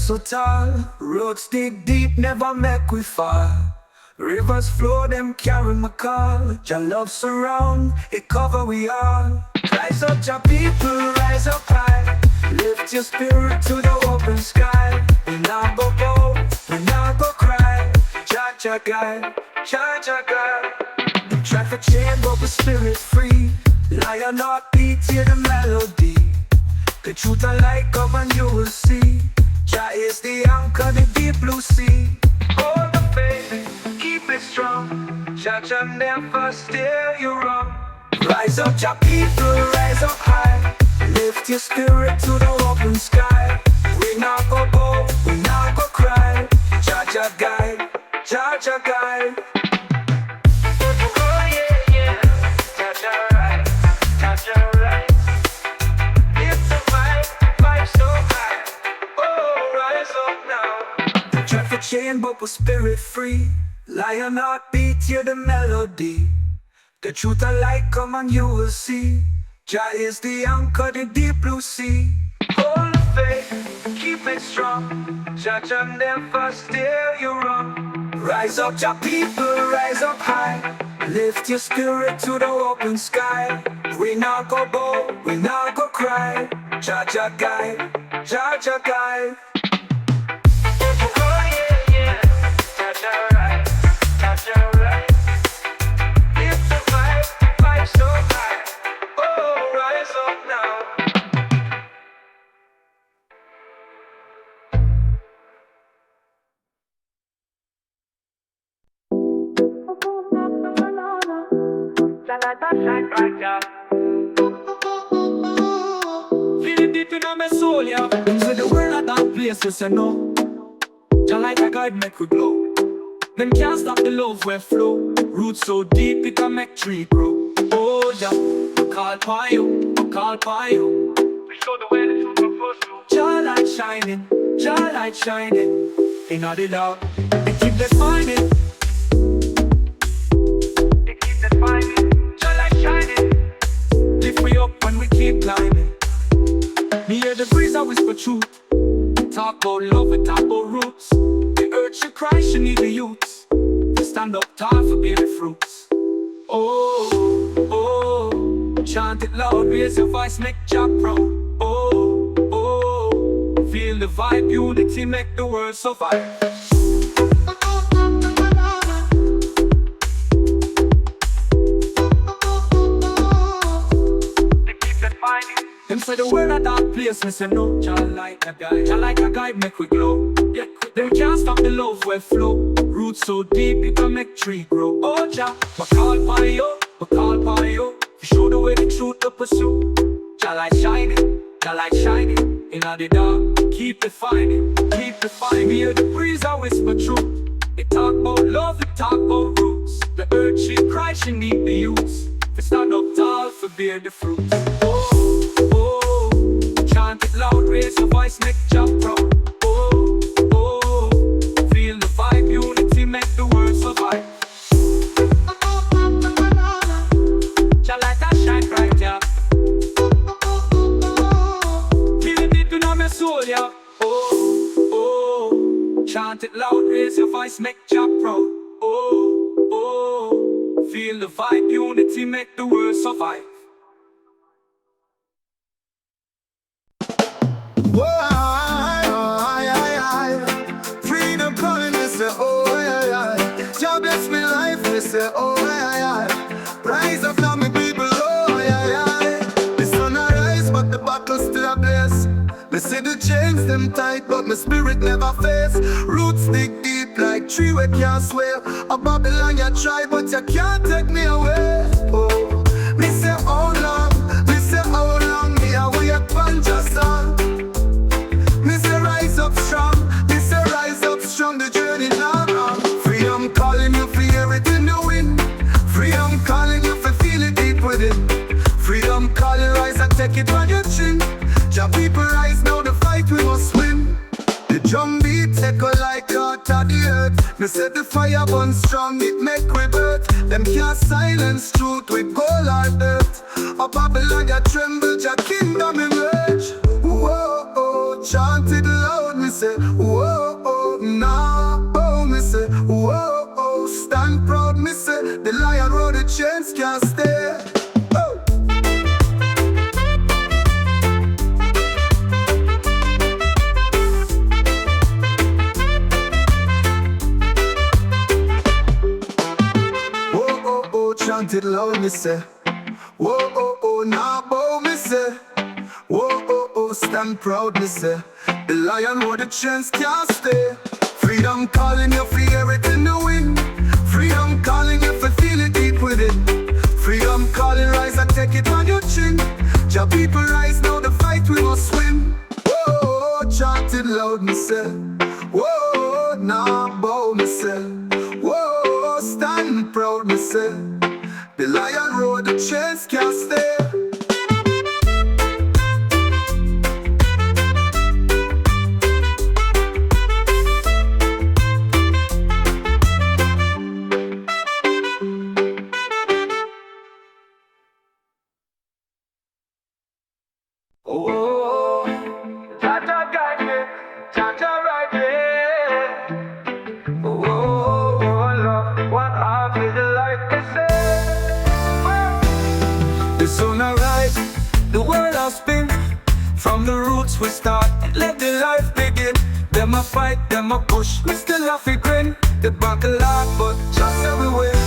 so tall, roots dig deep, never make we fall. Rivers flow, them carry my call. Your love surround, it cover we all. Rise up, your people, rise up high. Lift your spirit to the open sky. We not go bow, we not go cry. Jah guide, Jah guide. The traffic chain, but the spirit free. Lion heartbeat, hear the melody. The truth I like, come and you will see. Jah is the anchor, the deep blue sea. Hold the faith, keep it strong. Jah never steer you wrong. Rise up, Jah people, rise up high. Lift your spirit to the open sky. We not go bow, we not go cry. Jah guide, Jah guide. Oh yeah, yeah. Jah right, Jah right. It's a vibe so high. Oh, rise up now. The traffic chain, but we're spirit free. Lion heartbeat, hear the melody. The truth I like, come and you will see. Jah is the anchor, the deep blue sea. Hold the faith, keep it strong. Jah never steer you wrong. Rise up, Jah people, rise up high. Lift your spirit to the open sky. We not go bow, we not go cry. Jah guide, Jah guide. Oh yeah, yeah. Jah right, Jah right. It's a vibe so high. Oh, rise up now. Feeling deep in my soul, yeah. So the world at that place, you say no. Jah like a guide, make we glow. Them can't stop the love we flow. Roots so deep, it can make tree grow. Oh, Jah, call by you, call by you. We show the way the truth goes through. Jah light shining. In the dark, they keep defining. Jah light shining. Lift me up when we keep climbing. Me hear the breeze, I whisper truth. Talk about love, we talk about roots. The earth should cry, she need the youths to stand up tall for baby fruits. Oh, oh, chant it loud, raise your voice, make Jah proud. Oh, oh, feel the vibe, unity make the world survive. Them say the world at that place, me say no. Jah like a guide, make we glow. Yeah, them can't stop the love we flow. Roots so deep, it can make tree grow. Oh Jah, we call upon you, we call upon you. You show the way the truth to pursue. Jah light shining, in the dark. Keep it finding. Me hear the breeze, I whisper truth. It talk about love, it talk about roots. The earth she cry, she need the youths. If it stand up tall, for bear the fruits. Oh, chant it loud, raise your voice, make Jah proud. Oh, oh, feel the vibe, unity make the world survive. Jah light that shine bright, yeah. Feeling it in my soul, yeah. Oh, oh, chant it loud, raise your voice, make Jah proud. Oh, oh, feel the vibe, unity make the world survive. Freedom calling me say oh yeah. Jah bless me life me say oh yeah. Rise up now me people oh yeah. The sun a rise but the battle still a blaze. Me see the chains them tight but my spirit never face. Roots dig deep like tree we can't sway. A Babylon you try but you can't take me away. Oh, me say how long me a wait upon Jah song. Me say rise up strong, the journey long. Freedom calling you for everything you win. Freedom calling you for feel it deep within. Freedom calling rise and take it on your chin. Jah people rise now the fight we must win. The drum beat echo like heart of the earth. Me set the fire burn strong, it make rebirth. Them can't silence truth with gold or dirt. A Babylon ya tremble, Jah kingdom emerge. Whoa, oh, chant it loud, me say, whoa, oh, nah, oh, me say, whoa, oh, stand proud, me say, the lion road, the chains can't stay. Oh. Whoa, oh, oh, chant it loud, me say, whoa, oh, oh, nah, bow, me say, whoa, oh, oh, stand proud, me say, the lion road, the chains can't stay. Freedom calling you, free everything to win. Freedom calling you, feel it deep within. Freedom calling, rise and take it on your chin. Jah people rise, now the fight we must win. Whoa, chant it loud, me say. Whoa, nah, bow, me say. Whoa, stand proud, me say. The lion road, the chains can't stay. Oh, Jaja guide me, Jaja ride me. Oh, love, what I feel like to say. The sun arise, the world has spin. From the roots we start, let the life begin. Them a fight, them a push, me still have to grin. The battle hard, but just how we win.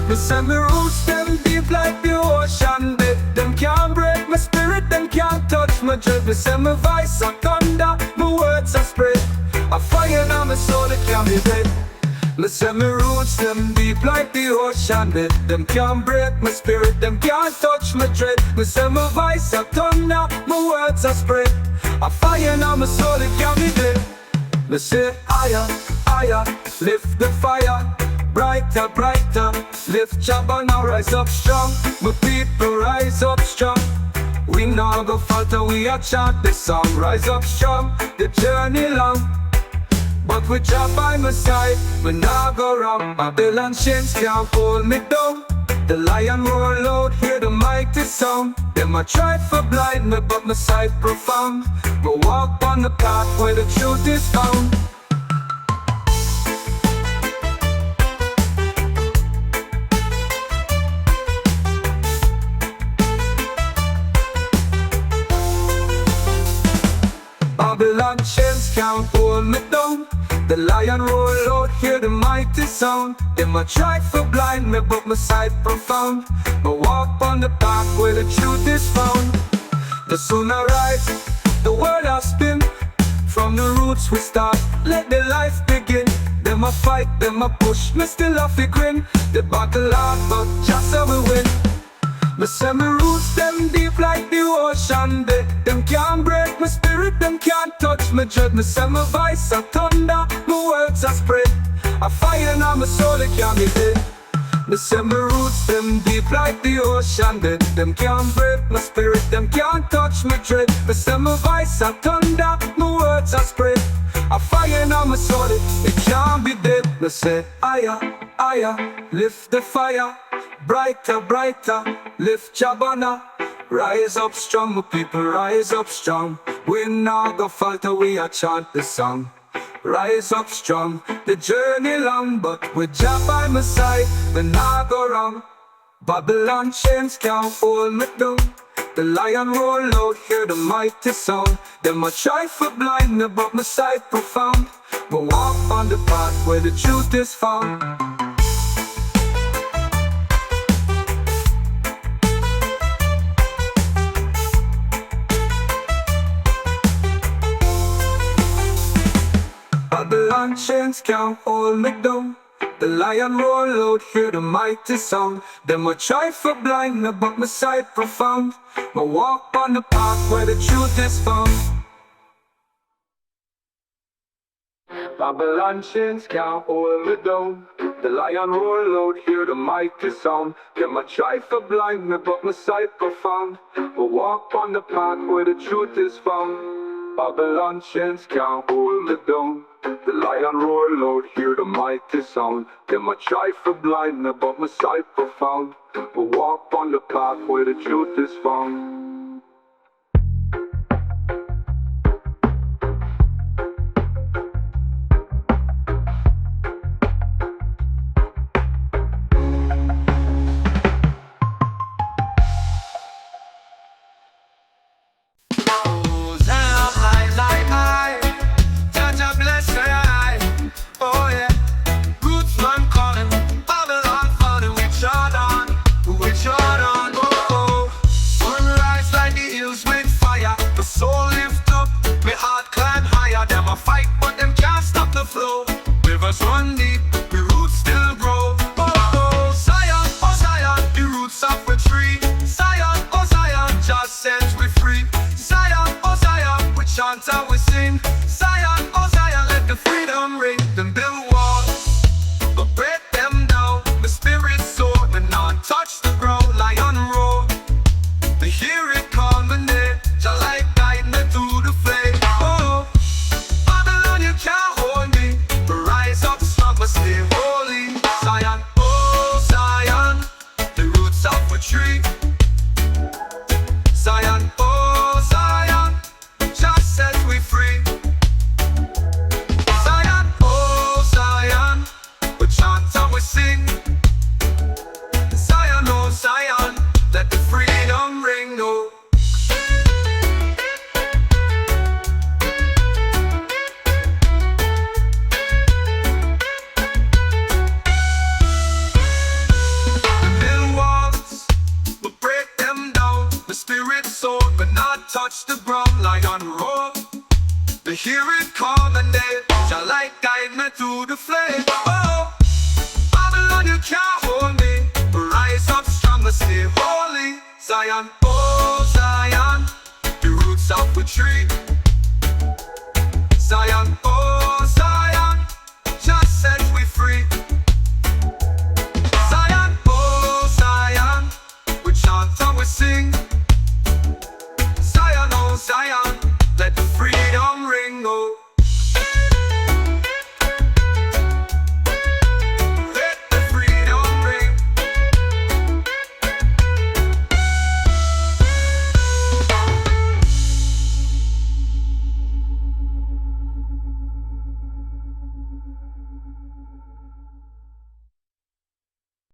Me say me roots, them deep like the ocean bed. Them can't break my spirit, them can't touch my dread. Me say my voice a thunder, my words are spread. A fire now my soul, it can't be dead. Me say my roots, them deep like the ocean bed. Them can't break my spirit, them can't touch my dread. Me say my voice a thunder, my words are spread. A fire now my soul, it can't be dead. Me say higher, higher, lift the fire. Brighter, brighter, lift Jabba now, rise up strong. My people rise up strong. We now go falter, we a chant this song. Rise up strong, the journey long. But with Jah by my side, we now go wrong. Babylon chains can't hold me down. The lion roar loud, hear the mighty sound. Them a try for blind me, but my sight profound. We walk on the path where the truth is found. Babylon chains can't hold me down. The lion roar loud, hear the mighty sound. Them a try for blind me, but my sight profound. Me walk on the path where the truth is found. The sun arise, the world has spin. From the roots we start, let the life begin. Them a fight, them a push, me still have to grin. The battle hard, but just how we win. Me say my roots, them deep like the ocean bed. Them can't break my spirit, them can't touch my dread. Me say my voice a thunder, my words are spread. A fire now my soul, it can't be dead. Me say my roots, them deep like the ocean bed. Them can't break my spirit, them can't touch my dread. Me say my voice a thunder, my words are spread. A fire now my soul, it can't be dead. Me say higher, higher, lift the fire. Brighter, brighter, lift Jabana. Rise up strong, my people, rise up strong. We now go falter, we a chant the song. Rise up strong, the journey long, but with Jah by my side, we now go wrong. Babylon chains can't hold me down. The lion roar loud, hear the mighty sound. Them a try for blind me, but my sight profound. We walk on the path where the truth is found. Babylon chains can't hold me down. The lion roar loud, hear the mighty sound. Them a try for blind me, but my sight profound. Me walk on the path where the truth is found. Babylon chains can't hold me down. The lion roar loud, hear the mighty sound. Them a try for blind me, but my sight profound. Me walk on the path where the truth is found. Babylon chains can't hold me down. The lion roar loud, hear the mighty sound. Them a try for blind me, but my sight profound. We walk on the path where the truth is found. Rivers run deep, the roots still grow. Oh, Zion, the roots of a tree. Zion, just sets we free. Zion, we chant and we sing. Zion, let the freedom ring. Them build walls, but break them down. The spirit soar, but not touch the ground. Lion roar, they hear it culminate. Just like guide me through the flame. Oh, Babylon, you can't hold me. Rise up strong, but stay holy. Zion, oh Zion, the roots of a tree. Zion, oh Zion, just set we free. Zion, oh Zion, we chant and we sing. Zion, oh Zion, let the freedom ring. Oh, build walls, but break them down. The spirit soar, but not touch the ground. Lion roar, they hear it culminate. Shall light guide me through the flame. Oh, Babylon, you can't hold me. Rise up strong, but stay holy. Zion, oh Zion, the roots of a tree. Zion, oh Zion, just set we free. Zion, oh Zion, we chant and we sing. Zion, oh Zion, let the freedom ring. Oh,